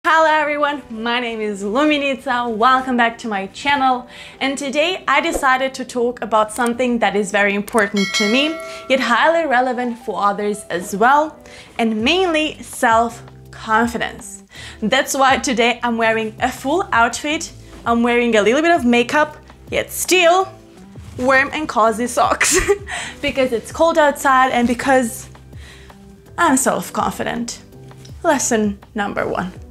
Hello everyone, my name is Luminita, welcome back to my channel, and today I decided to talk about something that is very important to me, yet highly relevant for others as well, and mainly self-confidence. That's why today I'm wearing a full outfit, I'm wearing a little bit of makeup, yet still warm and cozy socks, because it's cold outside and because I'm self-confident. Lesson number 1.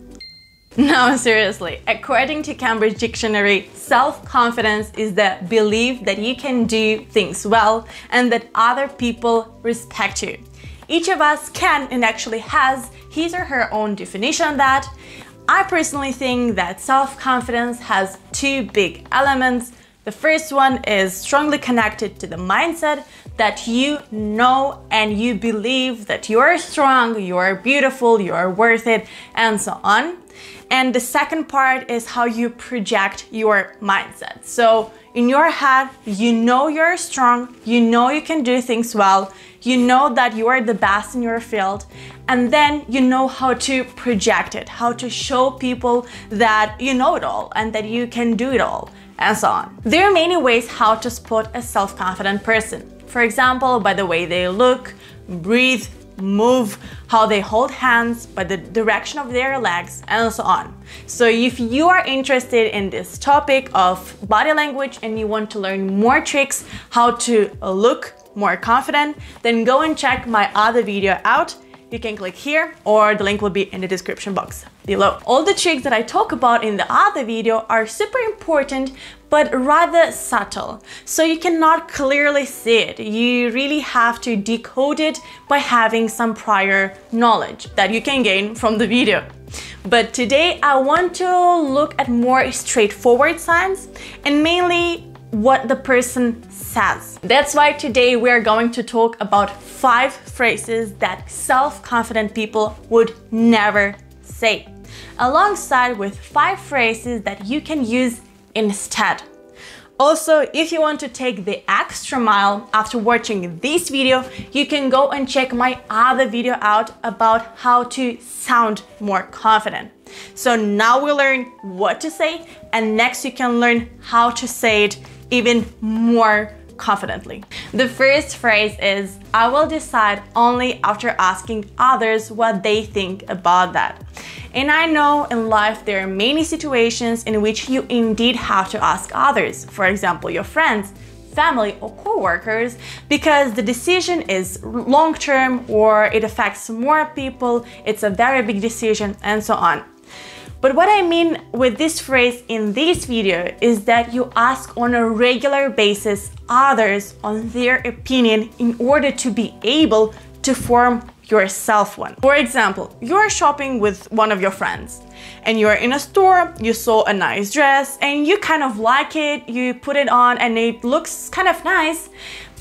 No, seriously, according to Cambridge Dictionary, self-confidence is the belief that you can do things well and that other people respect you. Each of us can and actually has his or her own definition of that. I personally think that self-confidence has two big elements. The first one is strongly connected to the mindset that you know and you believe that you are strong, you are beautiful, you are worth it, and so on. And the second part is how you project your mindset. So in your head, you know you're strong, you know you can do things well, you know that you are the best in your field, and then you know how to project it, how to show people that you know it all and that you can do it all, and so on. There are many ways how to spot a self-confident person. For example, by the way they look, breathe, move, how they hold hands, by the direction of their legs, and so on. So if you are interested in this topic of body language and you want to learn more tricks how to look more confident, then go and check my other video out. You can click here or the link will be in the description box below. All the tricks that I talk about in the other video are super important but rather subtle, so you cannot clearly see it. You really have to decode it by having some prior knowledge that you can gain from the video. But today I want to look at more straightforward signs and mainly what the person says. That's why today we're going to talk about 5 phrases that self-confident people would never say, alongside with 5 phrases that you can use instead. Also, if you want to take the extra mile after watching this video, you can go and check my other video out about how to sound more confident. So now we learn what to say, and next you can learn how to say it even more confidently. The first phrase is, I will decide only after asking others what they think about that. And I know in life there are many situations in which you indeed have to ask others, for example, your friends, family or co-workers, because the decision is long-term or it affects more people, it's a very big decision, and so on. But what I mean with this phrase in this video is that you ask on a regular basis others on their opinion in order to be able to form yourself one. For example, you're shopping with one of your friends and you're in a store, you saw a nice dress and you kind of like it, you put it on and it looks kind of nice,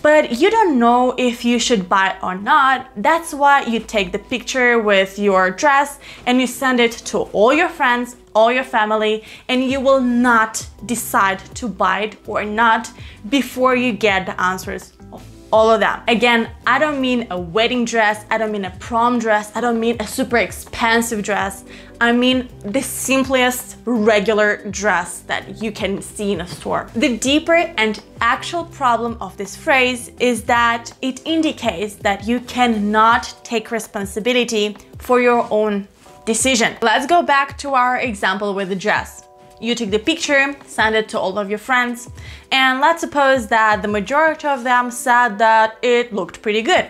but you don't know if you should buy it or not. That's why you take the picture with your dress and you send it to all your friends, all your family, and you will not decide to buy it or not before you get the answers of all of them. Again, I don't mean a wedding dress, I don't mean a prom dress, I don't mean a super expensive dress. I mean the simplest regular dress that you can see in a store. The deeper and actual problem of this phrase is that it indicates that you cannot take responsibility for your own decision. Let's go back to our example with the dress. You took the picture, send it to all of your friends, and let's suppose that the majority of them said that it looked pretty good.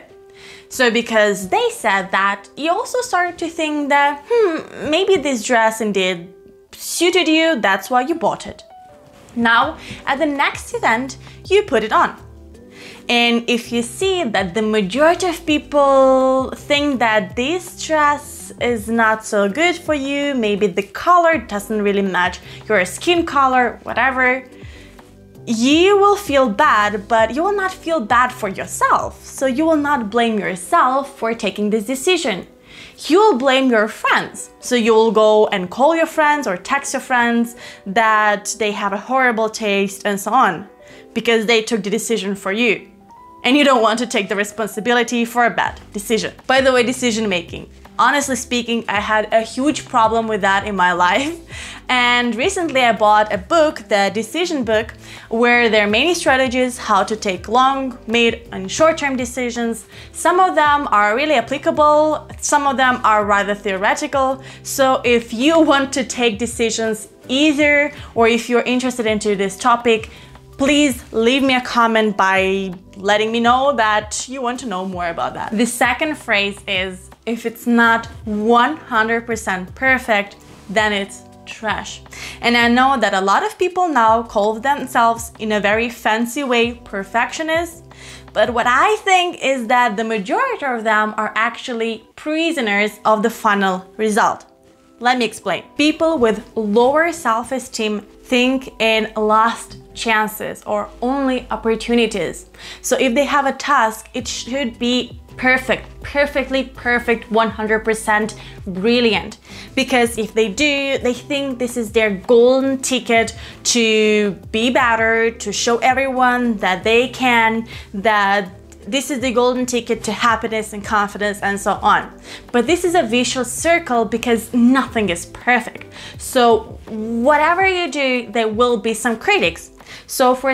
So because they said that, you also started to think that, maybe this dress indeed suited you, that's why you bought it. Now, at the next event, you put it on. And if you see that the majority of people think that this dress is not so good for you, maybe the color doesn't really match your skin color, whatever, you will feel bad, but you will not feel bad for yourself. So you will not blame yourself for taking this decision. You will blame your friends. So you will go and call your friends or text your friends that they have a horrible taste and so on, because they took the decision for you. And you don't want to take the responsibility for a bad decision. By the way, decision making. Honestly speaking, I had a huge problem with that in my life. And recently I bought a book, the Decision book, where there are many strategies how to take long, mid and short-term decisions. Some of them are really applicable, some of them are rather theoretical. So if you want to take decisions easier, or if you're interested into this topic, please leave me a comment by letting me know that you want to know more about that. The second phrase is, if it's not 100% perfect, then it's trash. And I know that a lot of people now call themselves, in a very fancy way, perfectionists. But what I think is that the majority of them are actually prisoners of the final result. Let me explain. People with lower self-esteem think in last chances or only opportunities. So if they have a task, it should be perfectly perfect, 100% brilliant. Because if they do, they think this is their golden ticket to be better, to show everyone that they can, that this is the golden ticket to happiness and confidence and so on. But this is a vicious circle because nothing is perfect. So whatever you do, there will be some critics. So for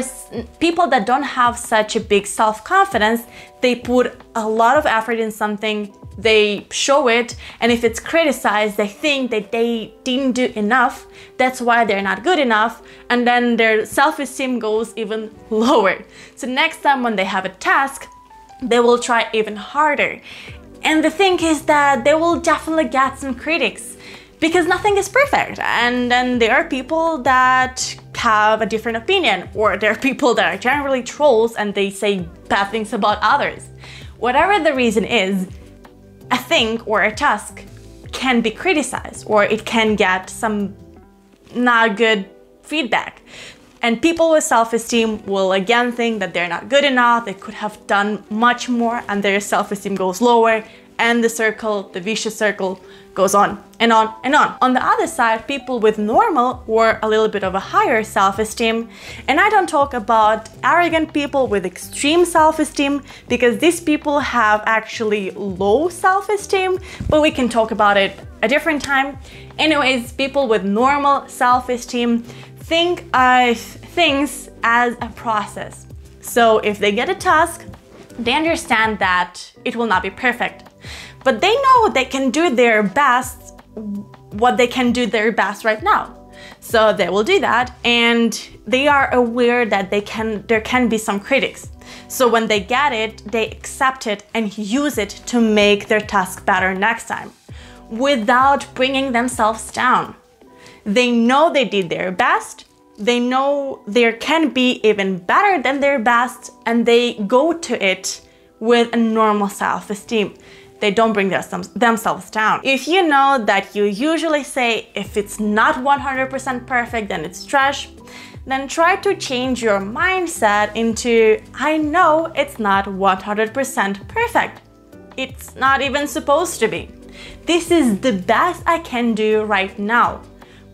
people that don't have such a big self-confidence, they put a lot of effort in something, they show it, and if it's criticized, they think that they didn't do enough, that's why they're not good enough, and then their self-esteem goes even lower. So next time when they have a task, they will try even harder. And the thing is that they will definitely get some critics because nothing is perfect. And then there are people that have a different opinion, or there are people that are generally trolls and they say bad things about others. Whatever the reason is, a thing or a task can be criticized, or it can get some not good feedback. And people with self-esteem will again think that they're not good enough, they could have done much more, and their self-esteem goes lower, and the circle, the vicious circle, goes on and on and on. On the other side, people with normal or a little bit of a higher self-esteem, and I don't talk about arrogant people with extreme self-esteem, because these people have actually low self-esteem, but we can talk about it a different time. Anyways, people with normal self-esteem think of things as a process. So if they get a task, they understand that it will not be perfect, but they know they can do their best, what they can do their best right now. So they will do that, and they are aware that there can be some critics. So when they get it, they accept it and use it to make their task better next time, without bringing themselves down. They know they did their best, they know there can be even better than their best, and they go to it with a normal self-esteem. They don't bring themselves down. If you know that you usually say if it's not 100% perfect, then it's trash, then try to change your mindset into, I know it's not 100% perfect. It's not even supposed to be. This is the best I can do right now,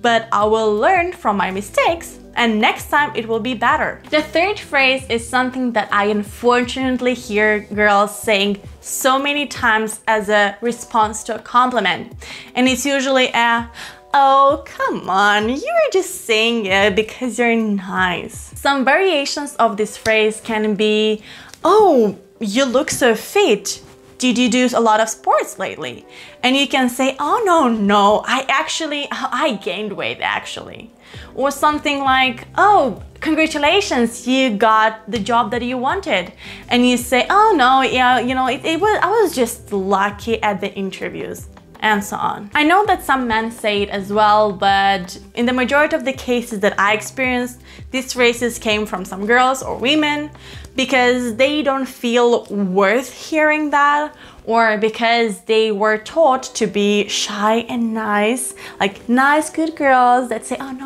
but I will learn from my mistakes, and next time it will be better. The third phrase is something that I unfortunately hear girls saying so many times as a response to a compliment. And it's usually a, oh, come on, you're just saying it because you're nice. Some variations of this phrase can be, oh, you look so fit. Did you do a lot of sports lately? And you can say, oh, no, I gained weight actually. Or something like, oh, congratulations, you got the job that you wanted. And you say, oh no, yeah, I was just lucky at the interviews, and so on. I know that some men say it as well, but in the majority of the cases that I experienced, these phrases came from some girls or women because they don't feel worth hearing that, or because they were taught to be shy and nice, like nice, good girls that say, oh no,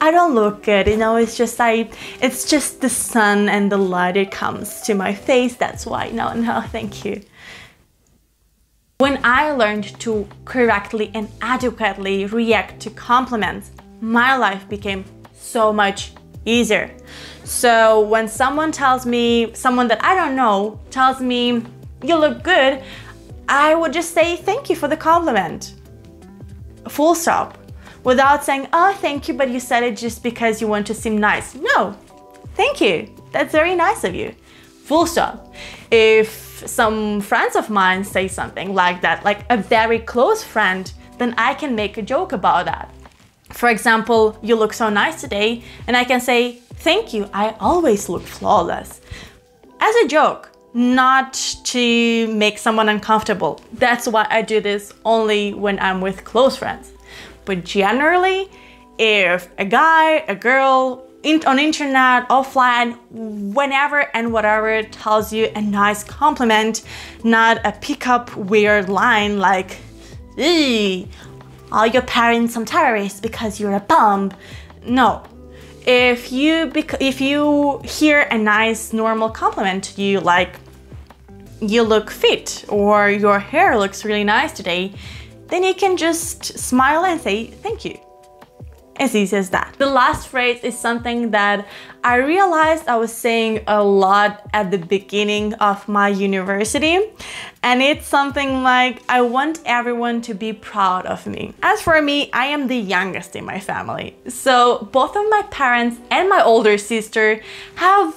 I don't look good, it's just the sun and the light, it comes to my face, that's why, no, thank you. When I learned to correctly and adequately react to compliments, my life became so much easier. So when someone that I don't know tells me, you look good, I would just say thank you for the compliment. Full stop. Without saying, oh, thank you, but you said it just because you want to seem nice. No, thank you. That's very nice of you. Full stop. If some friends of mine say something like that, like a very close friend, then I can make a joke about that. For example, you look so nice today, and I can say, thank you, I always look flawless. As a joke, not to make someone uncomfortable. That's why I do this only when I'm with close friends. But generally, if a guy, a girl, on internet, offline, whenever and whatever tells you a nice compliment, not a pickup weird line like, all your parents some terrorists because you're a bum. No. If you hear a nice normal compliment to you like you look fit or your hair looks really nice today, then you can just smile and say thank you. As easy as that. The last phrase is something that I realized I was saying a lot at the beginning of my university, and it's something like, I want everyone to be proud of me. As for me, I am the youngest in my family, so both of my parents and my older sister have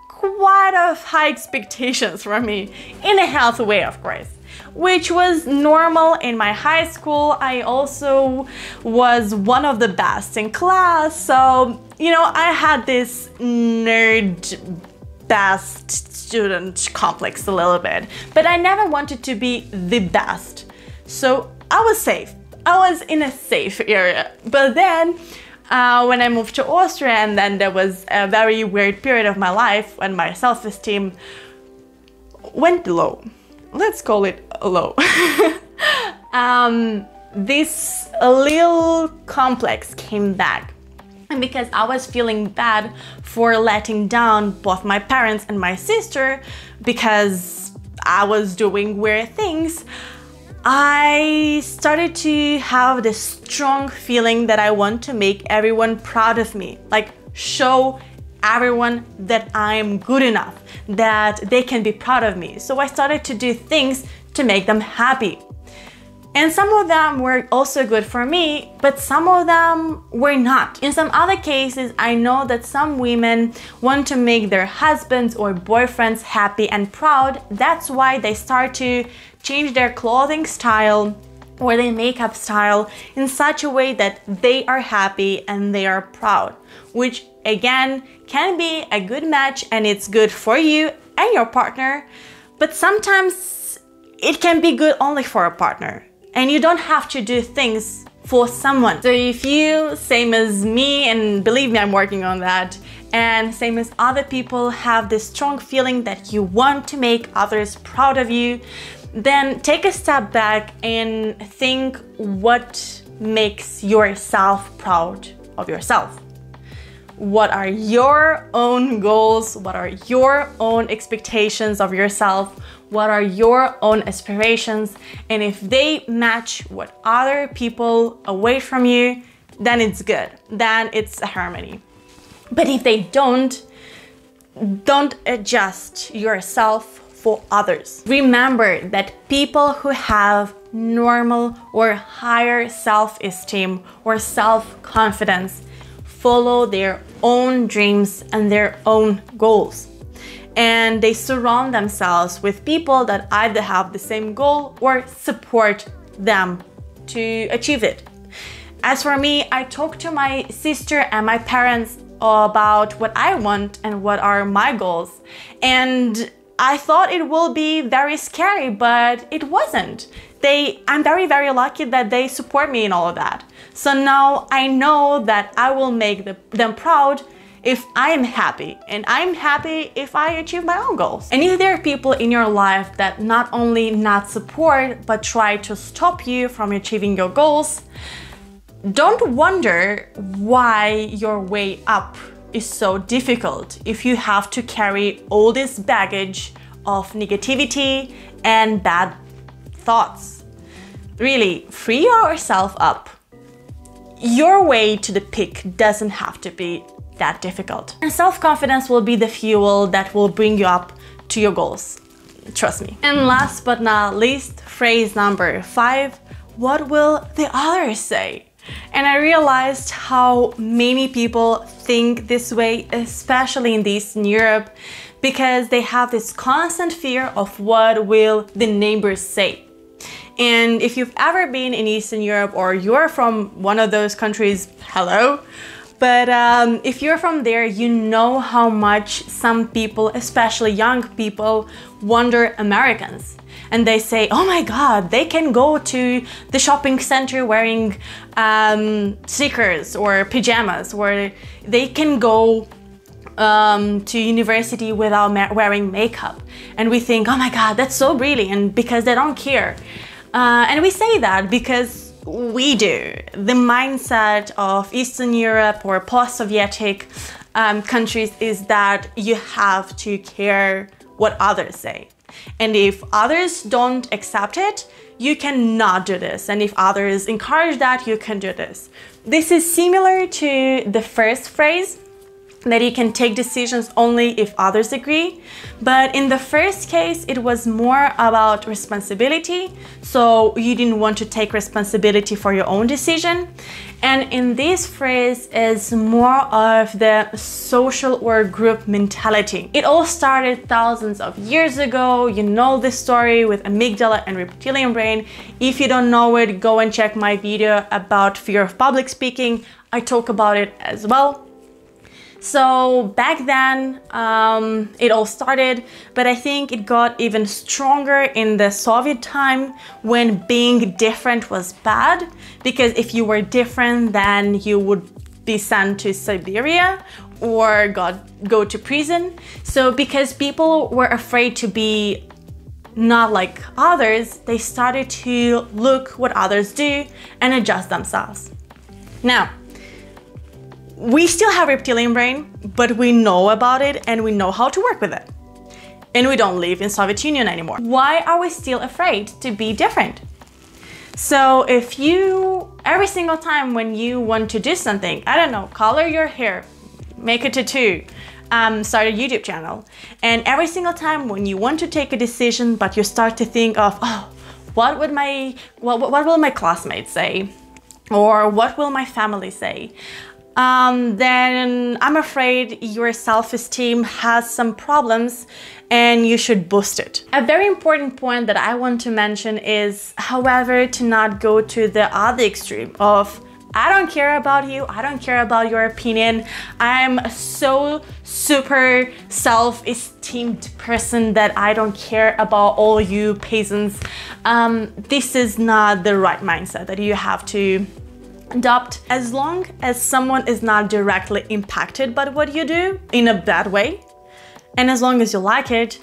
quite of high expectations from me, in a healthy way, of course. Which was normal in my high school. I also was one of the best in class, so you know, I had this nerd best student complex a little bit, but I never wanted to be the best, so I was safe. I was in a safe area. But then when I moved to Austria, and then there was a very weird period of my life when my self-esteem went low. Let's call it low. This little complex came back. And because I was feeling bad for letting down both my parents and my sister because I was doing weird things, I started to have this strong feeling that I want to make everyone proud of me. Like, show everyone that I'm good enough, that they can be proud of me. So I started to do things to make them happy. And some of them were also good for me, but some of them were not. In some other cases, I know that some women want to make their husbands or boyfriends happy and proud. That's why they start to change their clothing style or their makeup style in such a way that they are happy and they are proud, which again can be a good match, and it's good for you and your partner, but sometimes it can be good only for a partner, and you don't have to do things for someone. So if you, same as me, and believe me, I'm working on that, and same as other people, have this strong feeling that you want to make others proud of you, then take a step back and think what makes yourself proud of yourself. What are your own goals? What are your own expectations of yourself? What are your own aspirations? And if they match what other people await from you, then it's good. Then it's a harmony. But if they don't adjust yourself for others. Remember that people who have normal or higher self-esteem or self-confidence follow their own dreams and their own goals. And they surround themselves with people that either have the same goal or support them to achieve it. As for me, I talked to my sister and my parents about what I want and what are my goals. And I thought it will be very scary, but it wasn't. I'm very, very lucky that they support me in all of that. So now I know that I will make them proud if I am happy, and I'm happy if I achieve my own goals. And if there are people in your life that not only not support, but try to stop you from achieving your goals, don't wonder why your way up is so difficult if you have to carry all this baggage of negativity and bad thoughts. Really, free yourself up. Your way to the peak doesn't have to be that difficult. And self-confidence will be the fuel that will bring you up to your goals. trust me. And last but not least, phrase number 5, what will the others say? And I realized how many people think this way, especially in Eastern Europe, because they have this constant fear of what will the neighbors say. And if you've ever been in Eastern Europe or you're from one of those countries, hello. But if you're from there, you know how much some people, especially young people, wonder Americans. And they say, oh my God, they can go to the shopping center wearing sneakers or pajamas, or they can go to university without wearing makeup. And we think, oh my God, that's so brilliant, because they don't care. And we say that because we do. The mindset of Eastern Europe or post-Sovietic countries is that you have to care what others say. And if others don't accept it, you cannot do this. And if others encourage that, you can do this. This is similar to the first phrase, that you can take decisions only if others agree. But in the first case, it was more about responsibility. So you didn't want to take responsibility for your own decision. And in this phrase is more of the social or group mentality. It all started thousands of years ago. You know the story with amygdala and reptilian brain. If you don't know it, go and check my video about fear of public speaking. I talk about it as well. So back then, it all started, but I think it got even stronger in the Soviet time, when being different was bad, because if you were different, then you would be sent to Siberia or go to prison. So because people were afraid to be not like others, they started to look what others do and adjust themselves. Now, we still have reptilian brain, but we know about it and we know how to work with it. And we don't live in Soviet Union anymore. Why are we still afraid to be different? So if you, every single time when you want to do something, I don't know, color your hair, make a tattoo, start a YouTube channel, and every single time when you want to take a decision, but you start to think of, oh, what will my classmates say? Or what will my family say? Then I'm afraid your self-esteem has some problems and you should boost it. A very important point that I want to mention is, however, to not go to the other extreme of, I don't care about you, I don't care about your opinion, I'm so super self-esteemed person that I don't care about all you peasants. This is not the right mindset that you have to adopt. As long as someone is not directly impacted by what you do in a bad way, and as long as you like it,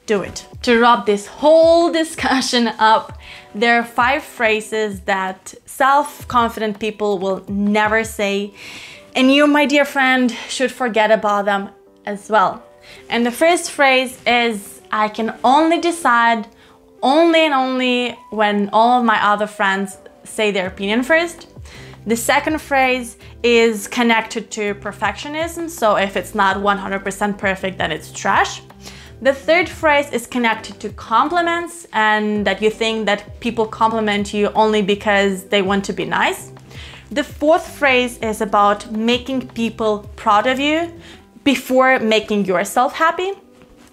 do it. To wrap this whole discussion up, there are 5 phrases that self-confident people will never say, and you, my dear friend, should forget about them as well. And the first phrase is, I can only decide only and only when all of my other friends say their opinion first. The second phrase is connected to perfectionism, so if it's not 100% perfect, then it's trash. The third phrase is connected to compliments, and that you think that people compliment you only because they want to be nice. The fourth phrase is about making people proud of you before making yourself happy.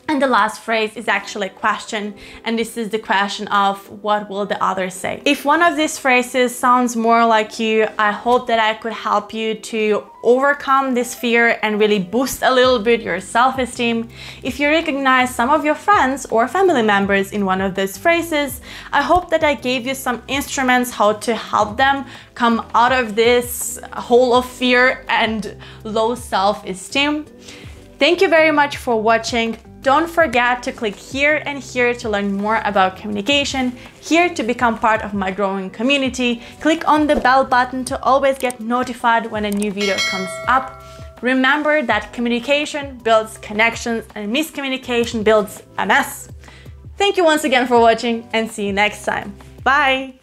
And the last phrase is actually a question, and this is the question of, what will the others say? If one of these phrases sounds more like you, I hope that I could help you to overcome this fear and really boost a little bit your self-esteem. If you recognize some of your friends or family members in one of those phrases, I hope that I gave you some instruments how to help them come out of this hole of fear and low self-esteem. Thank you very much for watching. Don't forget to click here and here to learn more about communication, here to become part of my growing community. Click on the bell button to always get notified when a new video comes up. Remember that communication builds connections and miscommunication builds a mess. Thank you once again for watching, and see you next time. Bye!